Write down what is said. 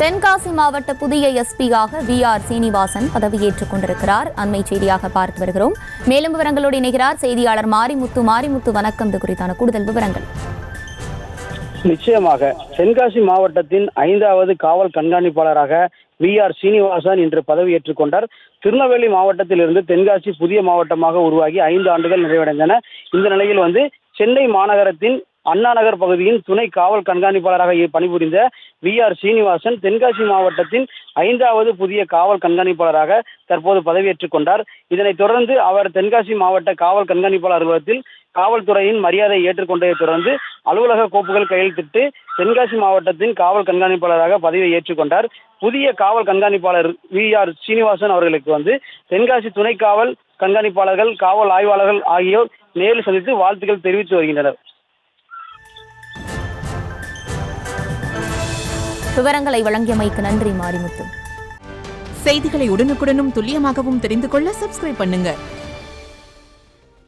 தென்காசி மாவட்ட புதிய எஸ்பியாக வி.ஆர். சீனிவாசன் பதவியேற்றுக் கொண்டிருக்கிறார். அண்மை செய்தியாக பார்த்து வருகிறோம். மேலும் விவரங்களோடு இணைகிறார் செய்தியாளர் மாரிமுத்து. வணக்கம். இது குறித்தான கூடுதல் விவரங்கள். நிச்சயமாக தென்காசி மாவட்டத்தின் 5வது காவல் கண்காணிப்பாளராக வி.ஆர். சீனிவாசன் இன்று பதவியேற்றுக் கொண்டார். திருநெல்வேலி மாவட்டத்தில் இருந்து தென்காசி புதிய மாவட்டமாக உருவாகி 5 ஆண்டுகள் நிறைவடைந்தன. இந்த நிலையில் சென்னை மாநகரத்தின் அண்ணா நகர் பகுதியின் துணை காவல் கண்காணிப்பாளராக பணிபுரிந்த வி.ஆர். சீனிவாசன் தென்காசி மாவட்டத்தின் 5வது புதிய காவல் கண்காணிப்பாளராக தற்போது பதவியேற்றுக் கொண்டார். இதனைத் தொடர்ந்து அவர் தென்காசி மாவட்ட காவல் கண்காணிப்பாளர் அலுவலகத்தில் காவல்துறையின் மரியாதை ஏற்றுக்கொண்டதை தொடர்ந்து அலுவலக கோப்புகள் கையெழுத்திட்டு தென்காசி மாவட்டத்தின் காவல் கண்காணிப்பாளராக பதவியை ஏற்றுக்கொண்டார். புதிய காவல் கண்காணிப்பாளர் வி.ஆர். சீனிவாசன் அவர்களுக்கு தென்காசி துணை காவல் கண்காணிப்பாளர்கள், காவல் ஆய்வாளர்கள் ஆகியோர் நேரில் சந்தித்து வாழ்த்துக்கள் தெரிவித்து வருகின்றனர். விவரங்களை வழங்கியமைக்கு நன்றி மாரிமுத்து. செய்திகளை உடனுக்குடனும் துல்லியமாகவும் தெரிந்து கொள்ள சப்ஸ்கிரைப் பண்ணுங்க.